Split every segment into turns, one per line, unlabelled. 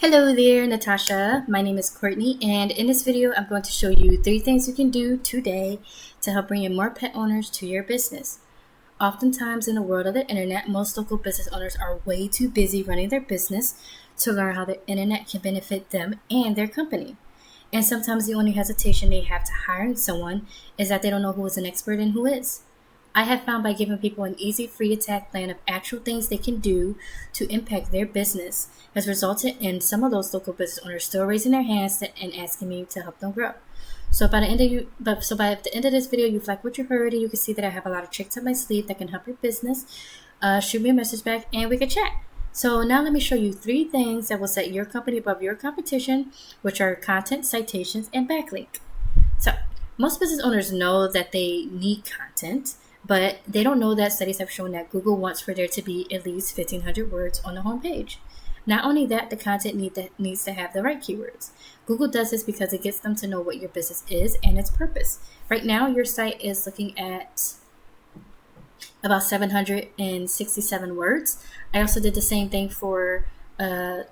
Hello there, Natasha. My name is Courtney, and in this video, I'm going to show you 3 things you can do today to help bring in more pet owners to your business. Oftentimes, in the world of the internet, most local business owners are way too busy running their business to learn how the internet can benefit them and their company. And sometimes the only hesitation they have to hiring someone is that they don't know who is an expert and who is. I have found by giving people an easy, free-to-attack plan of actual things they can do to impact their business has resulted in some of those local business owners still raising their hands and asking me to help them grow. So by the end of this video, you've liked what you heard, and you can see that I have a lot of tricks up my sleeve that can help your business. Shoot me a message back, and we can chat. So now let me show you 3 things that will set your company above your competition, which are content, citations, and backlink. So most business owners know that they need content, but they don't know that studies have shown that Google wants for there to be at least 1,500 words on the homepage. Not only that, the content needs to have the right keywords. Google does this because it gets them to know what your business is and its purpose. Right now, your site is looking at about 767 words. I also did the same thing for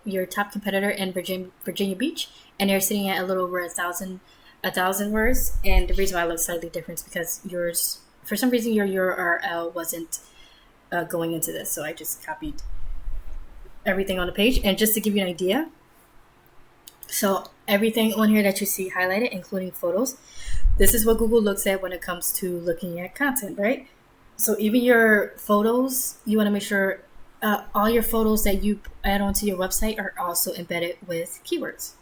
your top competitor in Virginia Beach, and they're sitting at a little over 1,000 words. And the reason why it looks slightly different is because yours, for some reason, your URL wasn't going into this, so I just copied everything on the page. And just to give you an idea, so everything on here that you see highlighted, including photos, this is what Google looks at when it comes to looking at content, right? So even your photos, you want to make sure all your photos that you add onto your website are also embedded with keywords.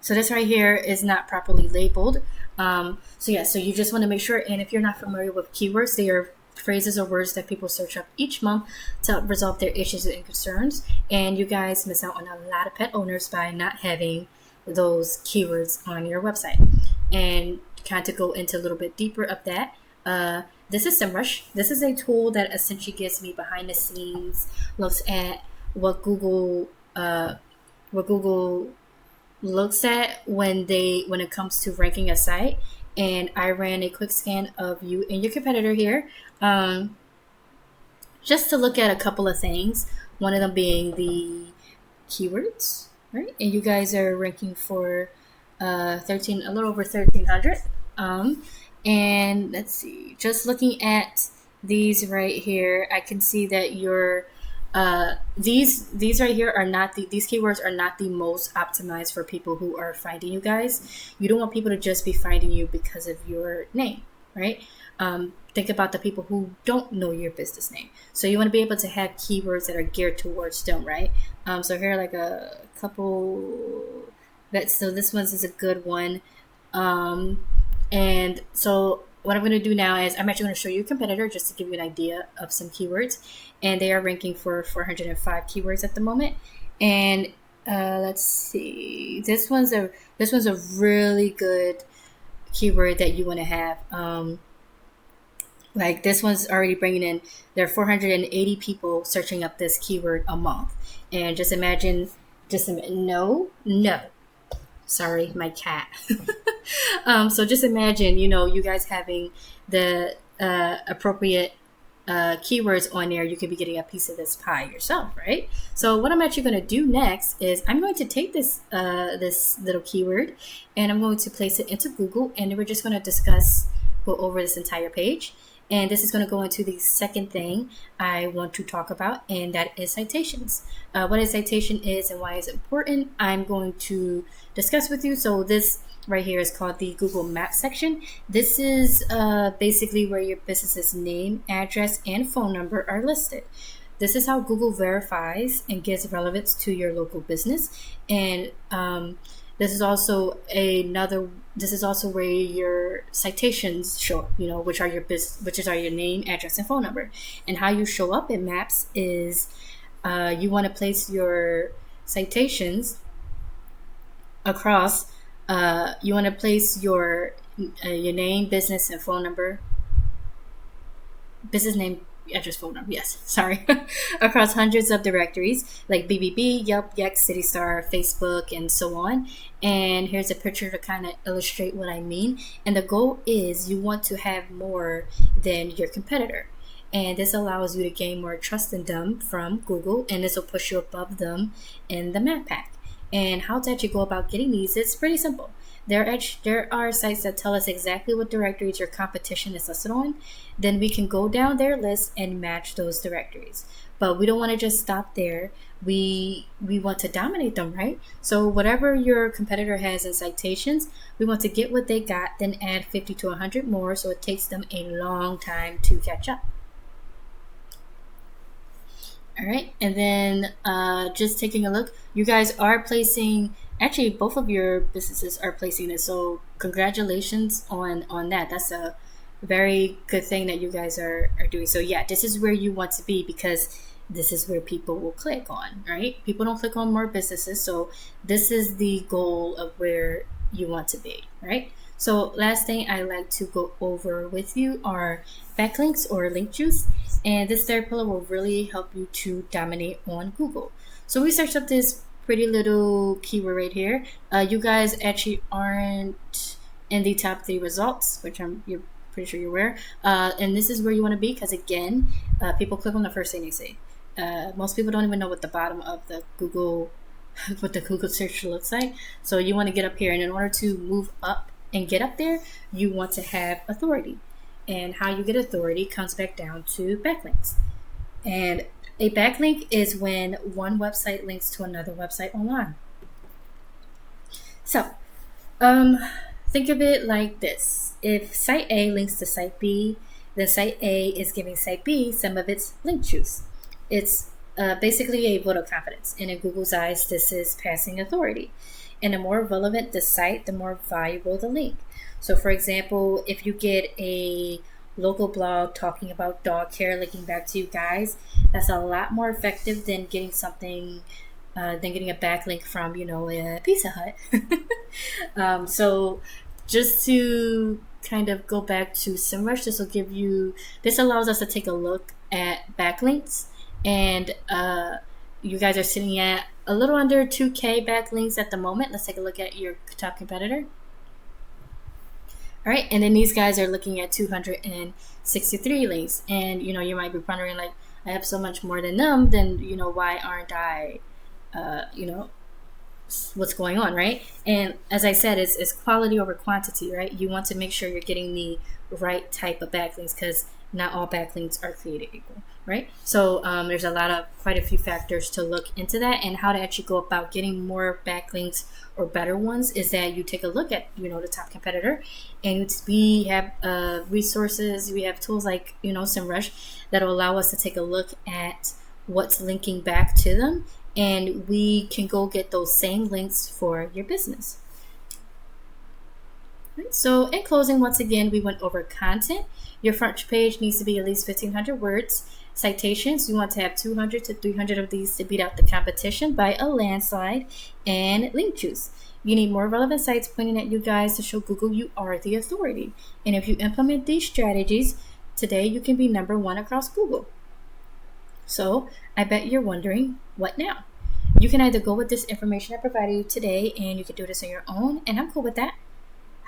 So this right here is not properly labeled. So you just want to make sure, and if you're not familiar with keywords, they are phrases or words that people search up each month to resolve their issues and concerns. And you guys miss out on a lot of pet owners by not having those keywords on your website. And kind of go into a little bit deeper of that. This is SEMrush. This is a tool that essentially gives me behind the scenes looks at what Google looks at when it comes to ranking a site. And I ran a quick scan of you and your competitor here, just to look at a couple of things. One of them being the keywords, right? And you guys are ranking for a little over 1,300. And let's see, just looking at these right here, I can see that your these right here are not these keywords are not the most optimized for people who are finding you guys. You don't want people to just be finding you because of your name, right? Think about the people who don't know your business name. So you want to be able to have keywords that are geared towards them, right? So here are like a couple so this one is a good one. And so what I'm going to do now is I'm actually going to show you a competitor just to give you an idea of some keywords. And they are ranking for 405 keywords at the moment. And let's see, this one's a really good keyword that you want to have. Like this one's already bringing in, there are 480 people searching up this keyword a month. And just imagine, no. Sorry, my cat. So just imagine, you guys having the appropriate keywords on there. You could be getting a piece of this pie yourself, right? So what I'm actually going to do next is I'm going to take this little keyword and I'm going to place it into Google, and we're just going to go over this entire page. And this is going to go into the second thing I want to talk about, and that is citations. What a citation is and why it's important, I'm going to discuss with you. So this right here is called the Google Maps section. This is basically where your business's name, address, and phone number are listed. This is how Google verifies and gives relevance to your local business. And this is also where your citations show up, which are your name, address, and phone number. And how you show up in Maps is you want to place your citations across. You want to place your name, business, and phone number. Business name, address, phone number. Yes, sorry. Across hundreds of directories like BBB, Yelp, Yext, CityStar, Facebook, and so on. And here's a picture to kind of illustrate what I mean. And the goal is you want to have more than your competitor. and this allows you to gain more trust in them from Google, and this will push you above them in the map pack. And how to actually go about getting these, it's pretty simple. There are sites that tell us exactly what directories your competition is listed on. Then we can go down their list and match those directories. But we don't want to just stop there. We want to dominate them, right? So whatever your competitor has in citations, we want to get what they got, then add 50 to 100 more, so it takes them a long time to catch up. All right, and then just taking a look, you guys are placing, actually both of your businesses are placing this, so congratulations on that. That's a very good thing that you guys are doing. So yeah, this is where you want to be, because this is where people will click on, right? People don't click on more businesses, so this is the goal of where you want to be, right? So last thing I like to go over with you are backlinks or link juice, and this third pillar will really help you to dominate on Google. So we searched up this pretty little keyword right here. You guys actually aren't in the top 3 results, which you're pretty sure you're aware. And this is where you want to be, because again, people click on the first thing they see. Most people don't even know what the bottom of the Google, what the Google search looks like. So you want to get up here, and in order to move up and get up there, you want to have authority. And how you get authority comes back down to backlinks. And a backlink is when one website links to another website online. So think of it like this. If site A links to site B, then site A is giving site B some of its link juice. It's basically a vote of confidence. And in Google's eyes, this is passing authority. And the more relevant the site, the more valuable the link. So for example, if you get a local blog talking about dog care linking back to you guys, that's a lot more effective than getting something, than getting a backlink from, a Pizza Hut. So just to kind of go back to SEMrush, this allows us to take a look at backlinks, and you guys are sitting at a little under 2K backlinks at the moment. Let's take a look at your top competitor. All right, and then these guys are looking at 263 links, and you might be wondering, like, I have so much more than them, then why aren't I, what's going on, right? And as I said, it's quality over quantity, right? You want to make sure you're getting the right type of backlinks, because not all backlinks are created equal, right? So there's quite a few factors to look into that, and how to actually go about getting more backlinks or better ones is that you take a look at the top competitor, and we have resources, we have tools like SEMrush that will allow us to take a look at what's linking back to them, and we can go get those same links for your business. Right, so in closing, once again, we went over content. Your front page needs to be at least 1,500 words. Citations, you want to have 200 to 300 of these to beat out the competition by a landslide. And link juice. You need more relevant sites pointing at you guys to show Google you are the authority. And if you implement these strategies, today you can be number 1 across Google. So I bet you're wondering, what now? You can either go with this information I provided you today, and you can do this on your own, and I'm cool with that.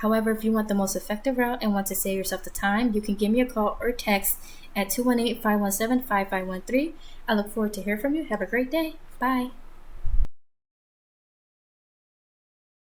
However, if you want the most effective route and want to save yourself the time, you can give me a call or text at 218-517-5513. I look forward to hearing from you. Have a great day. Bye.